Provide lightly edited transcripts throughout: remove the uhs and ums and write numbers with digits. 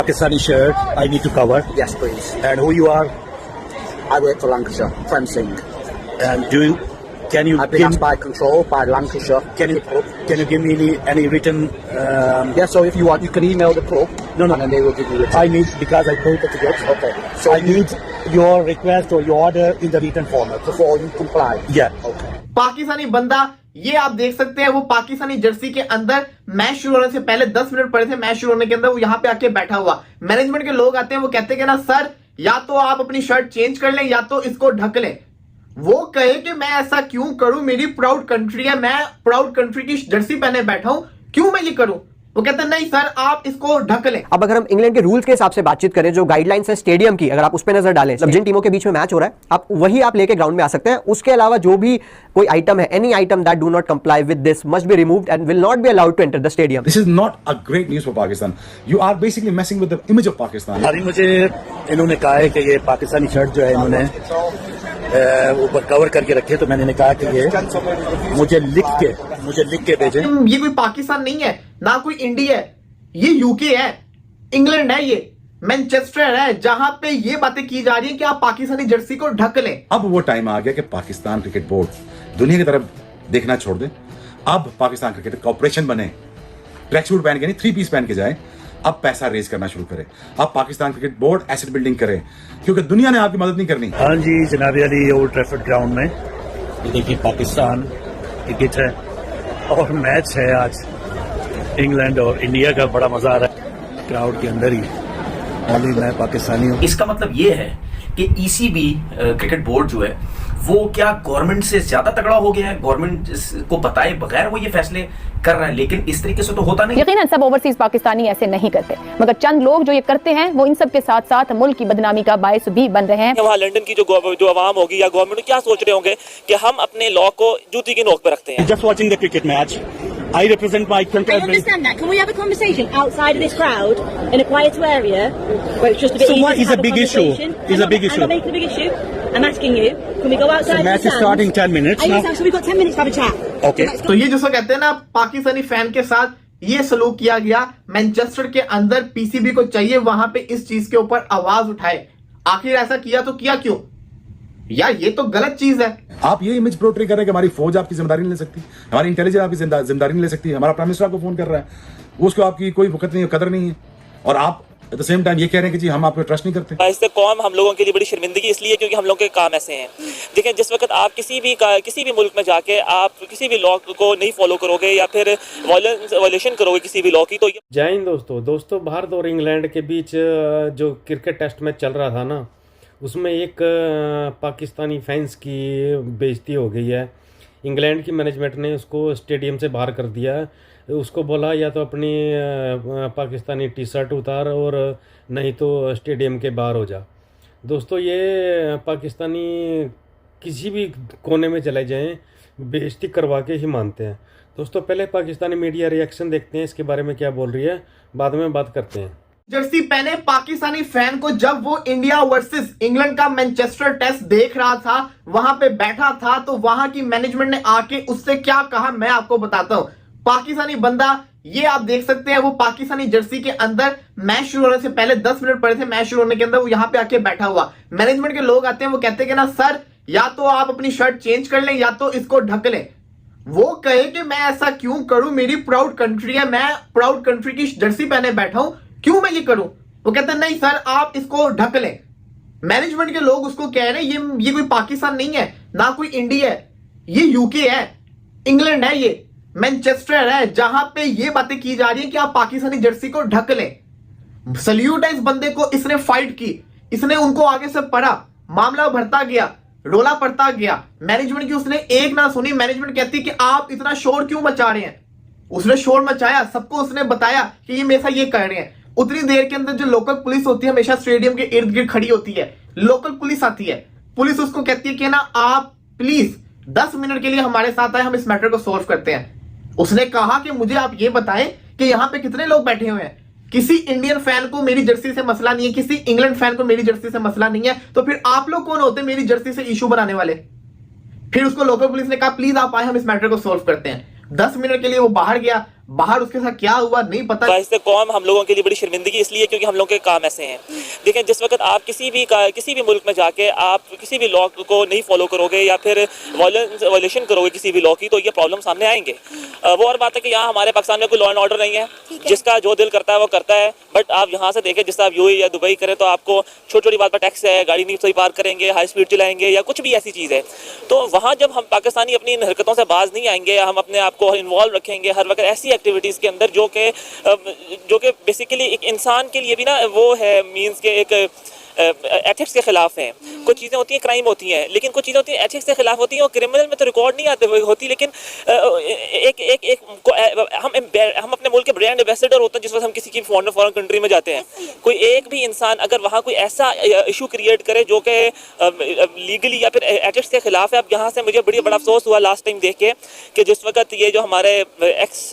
Pakistani shirt I need to cover. Yes, please. And who you are? I work for Lancashire, Prem Singh. And can you I've been asked by Control, by Lancashire. can you give me any written? Yeah, so if you want, you can email the club. No. And then they will give you the I need, because I paid the tickets. Okay. So I need your request or your order in the written format before you comply. Yeah. Okay. Pakistani बंदा, ये आप देख सकते हैं, वो Pakistani Jersey के अंदर match शुरू होने से पहले 10 मिनट पड़े थे, मैच शुरू होने के अंदर वो यहाँ पे आके बैठा हुआ। मैनेजमेंट के लोग आते हैं, वो कहते हैं कि ना सर, या तो आप अपनी शर्ट चेंज कर लें या तो इसको ढक लें। वो कहे कि मैं ऐसा क्यों करूं, मेरी प्राउड कंट्री है, मैं प्राउड कंट्री की जर्सी पहने बैठा हूं, क्यों मैं ये करूं? वो कहते हैं नहीं सर, आप इसको ढक लें। अब अगर हम इंग्लैंड के रूल्स के हिसाब से बातचीत करें, जो गाइडलाइंस है स्टेडियम की, अगर आप उस पर नजर डालें, जिन टीमों के बीच में मैच हो रहा है, आप वही आप लेके ग्राउंड में आ सकते हैं। उसके अलावा जो भी कोई आइटम है, any item that do not comply with this must be removed and will not be allowed to enter the stadium. This is not a great news for Pakistan. You are basically messing with the image of Pakistan. अभी मुझे इन्होंने कहा है कि ये Pakistani shirt जो है इन्होंने ऊपर कवर करके रखे, तो मैंने कहा कि ये मुझे लिख के भेजें। ये कोई पाकिस्तान नहीं है, ना कोई इंडिया है, ये यूके है, इंग्लैंड है, ये मैनचेस्टर है, जहां पे ये बातें की जा रही है कि आप पाकिस्तानी जर्सी को ढक लें। अब वो टाइम आ गया कि पाकिस्तान क्रिकेट बोर्ड दुनिया की तरफ देखना छोड़ दे। अब पाकिस्तान क्रिकेट कॉर्पोरेशन बने, ट्रैक सूट पहन के नहीं, 3 पीस पहन के जाए। अब पैसा रेज करना शुरू करे। अब Pakistan cricket board asset building करे, क्योंकि दुनिया ने आपकी मदद नहीं करनी। हाँ जी, जनाब अली, ओल्ड ट्रैफर्ड ग्राउंड में ये देखिए पाकिस्तान क्रिकेट है और मैच है आज इंग्लैंड और इंडिया का। बड़ा मजा आ रहा है क्राउड के अंदर ही। ओनली मैं पाकिस्तानी हूँ। इसका मतलब ये है कि ईसीबी क्रिकेट बोर्ड जो है वो क्या गवर्नमेंट से ज्यादा तगड़ा हो गया है, गवर्नमेंट को बताए बगैर वो ये फैसले कर रहा है, लेकिन इस तरीके से तो होता नहीं। यकीनन सब ओवरसीज पाकिस्तानी ऐसे नहीं करते, मगर चंद लोग जो ये करते हैं वो इन सब के साथ साथ मुल्क की बदनामी का बायस भी बन रहे हैं। वहाँ लंदन की जो आवाम होगी या गवर्नमेंट क्या सोच रहे होंगे कि हम अपने लॉ को जूती की नोक पे रखते हैं। Just watching the cricket match. I represent my country. I understand that. Can we have a conversation outside of this crowd in a quieter area where it's just a bit easier what is to have a big issue? Is a big issue? I'm not making a big issue. I'm asking you, can we go outside? The match is starting 10 minutes now. So we've got 10 minutes to have a chat. Okay. तो ये जिसको कहते हैं ना, Pakistani fan के साथ ये सलूक किया गया। मैनचेस्टर के अंदर पीसीबी को चाहिए वहां पे इस चीज के ऊपर आवाज उठाए। आखिर ऐसा किया तो किया क्यों यार? ये तो गलत चीज है। आप ये इमेज पोर्ट्रे कर रहे हैं कि हमारी फौज आपकी जिम्मेदारी नहीं ले सकती, हमारी इंटेलिजेंस आपकी जिम्मेदारी नहीं ले सकती। हमारा प्राइम मिनिस्टर आपको फोन कर रहा है, उसको आपकी कोई वक्त नहीं है, कदर नहीं है, और आप एट द सेम टाइम ये कह रहे हैं कि जी हम आपको ट्रस्ट नहीं करते। इससे कौम हम लोगों के लिए बड़ी शर्मिंदगी इसलिए क्योंकि हम लोगों के काम ऐसे हैं। देखें, जिस वक्त आप किसी भी मुल्क में जाके आप किसी भी लॉ को नहीं फॉलो करोगे या फिर वायलेशन करोगे किसी भी लॉ की, तो जय हिंद दोस्तों, भारत और इंग्लैंड के बीच जो क्रिकेट टेस्ट मैच चल रहा था ना, उसमें एक पाकिस्तानी फैंस की बेइज्जती हो गई है। इंग्लैंड की मैनेजमेंट ने उसको स्टेडियम से बाहर कर दिया। उसको बोला या तो अपनी पाकिस्तानी टी शर्ट उतार और नहीं तो स्टेडियम के बाहर हो जा। दोस्तों, ये पाकिस्तानी किसी भी कोने में चले जाएं, बेइज्जती करवा के ही मानते हैं। दोस्तों, पहले पाकिस्तानी मीडिया रिएक्शन देखते हैं, इसके बारे में क्या बोल रही है, बाद में बात करते हैं। जर्सी पहने पाकिस्तानी फैन को जब वो इंडिया वर्सेस इंग्लैंड का मैनचेस्टर टेस्ट देख रहा था, वहां पे बैठा था, तो वहां की मैनेजमेंट ने आके उससे क्या कहा मैं आपको बताता हूं। पाकिस्तानी बंदा, ये आप देख सकते हैं, वो पाकिस्तानी जर्सी के अंदर मैच शुरू होने से पहले 10 मिनट पड़े थे, मैच शुरू होने के अंदर वो यहाँ पे आके बैठा हुआ। मैनेजमेंट के लोग आते हैं, वो कहते हैं कि ना सर, या तो आप अपनी शर्ट चेंज कर लें या तो इसको ढक लें। वो कहे कि मैं ऐसा क्यों करूं, मेरी प्राउड कंट्री है, मैं प्राउड कंट्री की जर्सी पहने बैठा हूं, क्यों मैं ये करूं? वो कहते हैं नहीं सर, आप इसको ढक लें। मैनेजमेंट के लोग उसको कह रहे हैं ये कोई पाकिस्तान नहीं है, ना कोई इंडिया है, ये यूके है, इंग्लैंड है, ये मैनचेस्टर है, जहां पे ये बातें की जा रही है कि आप पाकिस्तानी जर्सी को ढक लें। सल्यूट है इस बंदे को, इसने फाइट की, इसने उनको आगे से पढ़ा, मामला बढ़ता गया, रोला पड़ता गया। मैनेजमेंट की उसने एक ना सुनी। मैनेजमेंट कहती कि आप इतना शोर क्यों मचा रहे हैं? उसने शोर मचाया, सबको उसने बताया कि ये मेरे साथ ये कर रहे हैं। उतनी देर के अंदर जो लोकल पुलिस होती है हमेशा स्टेडियम के इर्द गिर्द खड़ी होती है, लोकल पुलिस आती है। पुलिस उसको कहती है कि ना आप प्लीज 10 मिनट के लिए हमारे साथ आए, हम इस मैटर को सॉल्व करते हैं। उसने कहा कि मुझे आप ये बताएं कि यहाँ पे कितने लोग बैठे हुए हैं। किसी इंडियन फैन को मेरी जर्सी से मसला नहीं है, किसी इंग्लैंड फैन को मेरी जर्सी से मसला नहीं है, तो फिर आप लोग कौन होते मेरी जर्सी से इशू बनाने वाले? फिर उसको लोकल पुलिस ने कहा प्लीज आप आए, हम इस मैटर को सॉल्व करते हैं। 10 मिनट के लिए वो बाहर गया, बाहर उसके साथ क्या हुआ नहीं पता। इससे कौम हम लोगों के लिए बड़ी शर्मिंदगी इसलिए क्योंकि हम लोगों के काम ऐसे हैं। देखें, जिस वक्त आप किसी भी मुल्क में जाके आप किसी भी लॉ को नहीं फॉलो करोगे या फिर वायलेशन करोगे किसी भी लॉ की, तो ये प्रॉब्लम सामने आएंगे। वो और बात है कि यहाँ हमारे पाकिस्तान में कोई लॉ एंड ऑर्डर नहीं है, जिसका जो दिल करता है वो करता है। बट आप यहाँ से देखें, जिस आप यूएई या दुबई करें तो आपको छोटी छोटी बात पर टैक्स है, गाड़ी नहीं सही पार करेंगे, हाई स्पीड चलाएंगे या कुछ भी ऐसी चीज़ है। तो वहाँ जब हम पाकिस्तानी अपनी इन हरकतों से बाज नहीं आएंगे, हम अपने आप को इन्वॉल्व रखेंगे हर वक्त ऐसी एक्टिविटीज़ के अंदर जो कि बेसिकली एक इंसान के लिए भी ना वो है मींस के एक एथिक्स के खिलाफ हैं। कुछ चीज़ें होती हैं क्राइम होती हैं, लेकिन कुछ चीज़ें होती हैं एथिक्स के खिलाफ होती हैं और क्रिमिनल में तो रिकॉर्ड नहीं आते होती। लेकिन हम अपने मुल्क के ब्रांड एम्बेसडर होते हैं जिस वक्त हम किसी की फॉरेन कंट्री में जाते हैं। कोई एक भी इंसान अगर वहाँ कोई ऐसा इशू क्रिएट करे जो कि लीगली या फिर एथिक्स के खिलाफ है। अब यहाँ से मुझे बड़ा अफसोस हुआ लास्ट टाइम देख के कि जिस वक्त ये जो हमारे एक्स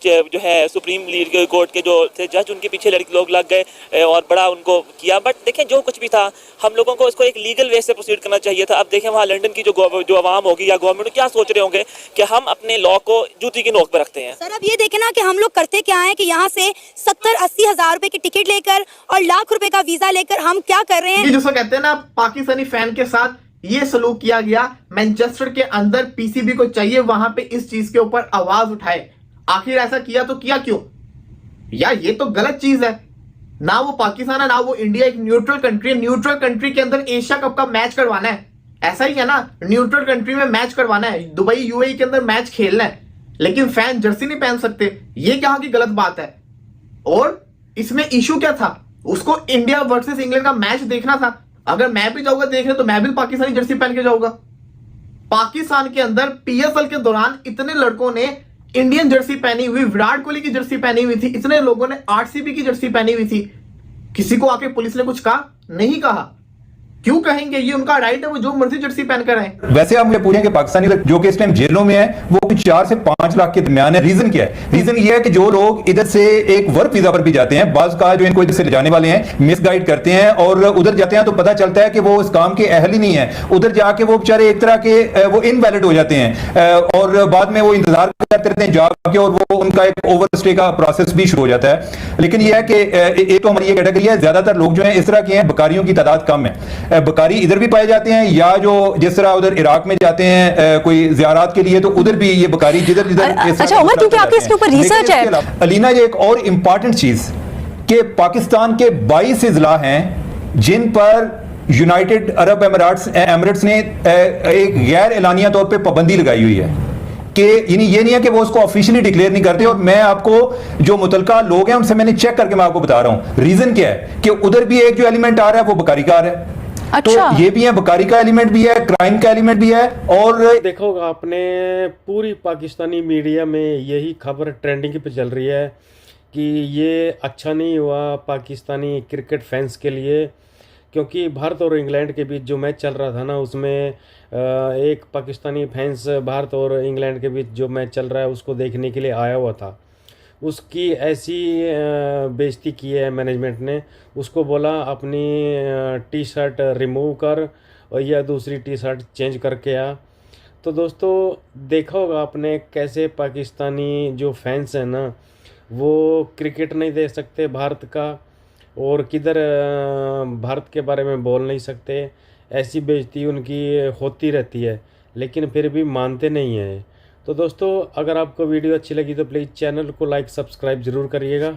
जो है सुप्रीम लीग कोर्ट के जो थे जज, उनके पीछे लड़के लोग लग गए और बड़ा उनको किया। बट देखें, जो कुछ भी था हम लोगों को इसको एक लीगल वे से प्रोसीड करना चाहिए था। अब देखें वहाँ लंदन की जो आवाम होगी या गवर्नमेंट क्या सोच रहे होंगे कि हम अपने लॉ को जूती की नोक पर रखते हैं। सर, अब ये देखें ना कि हम लोग करते क्या है कि यहाँ से 70-80 हज़ार रुपए की टिकट लेकर और लाख रुपए का वीजा लेकर हम क्या कर रहे हैं। जिसको कहते हैं ना पाकिस्तानी फैन के साथ ये सलूक किया गया। मैनचेस्टर के अंदर पीसीबी को चाहिए वहां पे इस चीज के ऊपर आवाज उठाए। आखिर ऐसा किया तो किया क्यों यार? ये तो गलत चीज है। ना वो पाकिस्तान है ना वो इंडिया, एक न्यूट्रल कंट्री है। न्यूट्रल कंट्री के अंदर एशिया कप का मैच करवाना है, ऐसा ही है ना। न्यूट्रल कंट्री में मैच करवाना है, दुबई यूएई के अंदर मैच खेलना है, लेकिन फैन जर्सी नहीं पहन सकते। ये कहाँ की गलत बात है? और इसमें इशू क्या था? उसको इंडिया वर्सेस इंग्लैंड का मैच देखना था। अगर मैं भी जाऊंगा देखने तो मैं भी पाकिस्तानी जर्सी पहन के जाऊंगा। पाकिस्तान के अंदर पीएसएल के दौरान इतने लड़कों ने इंडियन जर्सी पहनी हुई, विराट कोहली की जर्सी पहनी हुई थी, इतने लोगों ने आरसीबी की जर्सी पहनी हुई थी। किसी को आके पुलिस ने कुछ कहा? नहीं कहा। क्यों कहेंगे? ये उनका राइट है, वो जो मर्जी जर्सी पहन कर आए। वैसे आप मुझे पूछें कि पाकिस्तानी जो कि इस टाइम जेलों में है वो 4 से 5 लाख के दरमियान है। रीजन क्या है? रीजन ये है कि जो लोग इधर से एक वर्क वीजा पर भी जाते हैं, बाज का जो इनको इधर से ले जाने वाले हैं मिसगाइड करते हैं और उधर जाते हैं तो पता चलता है कि वो इस काम के अहल ही नहीं है। उधर जाके वो बेचारे एक तरह के वो इनवैलिड हो जाते हैं और बाद में वो इंतजार करते रहते हैं जॉब के और वो उनका एक ओवरस्टे का प्रोसेस भी शुरू हो जाता है। लेकिन यह है कि एक तो हमारी ये कैटेगरी है, ज्यादातर लोग जो है इस तरह के हैं, बकारियों की तादाद कम है। बकारी इधर भी पाए जाते हैं या जो जिस तरह उधर इराक में जाते हैं कोई ज़ियारत के लिए तो उधर भी ये बकारी जिधर जिधर। अच्छा उमर, क्योंकि आपके इसके ऊपर रिसर्च है। अलीना, ये एक और इंपॉर्टेंट चीज कि पाकिस्तान के 22 इजला हैं जिन पर यूनाइटेड अरब एमिरेट्स ने एक गैर एलानिया तौर पर पाबंदी लगाई हुई है कि ये नहीं है कि वो उसको ऑफिशियली डिक्लेयर नहीं करते। और मैं आपको जो मुतलका लोग हैं उनसे मैंने चेक करके मैं आपको बता रहा हूं रीजन क्या है कि उधर भी एक जो एलिमेंट आ रहा है वो बकारी का आ रहा है। अच्छा। तो ये भी है, बकारी का एलिमेंट भी है, क्राइम का एलिमेंट भी है। और देखो आपने पूरी पाकिस्तानी मीडिया में यही खबर ट्रेंडिंग पे चल रही है कि ये अच्छा नहीं हुआ पाकिस्तानी क्रिकेट फैंस के लिए, क्योंकि भारत और इंग्लैंड के बीच जो मैच चल रहा था ना उसमें एक पाकिस्तानी फैंस भारत और इंग्लैंड के बीच जो मैच चल रहा है उसको देखने के लिए आया हुआ था। उसकी ऐसी बेइज्जती की है मैनेजमेंट ने, उसको बोला अपनी टी शर्ट रिमूव कर और या दूसरी टी शर्ट चेंज करके आ। तो दोस्तों देखा होगा आपने कैसे पाकिस्तानी जो फैंस हैं ना वो क्रिकेट नहीं देख सकते भारत का और किधर भारत के बारे में बोल नहीं सकते। ऐसी बेइज्जती उनकी होती रहती है लेकिन फिर भी मानते नहीं हैं। तो दोस्तों अगर आपको वीडियो अच्छी लगी तो प्लीज़ चैनल को लाइक सब्सक्राइब ज़रूर करिएगा।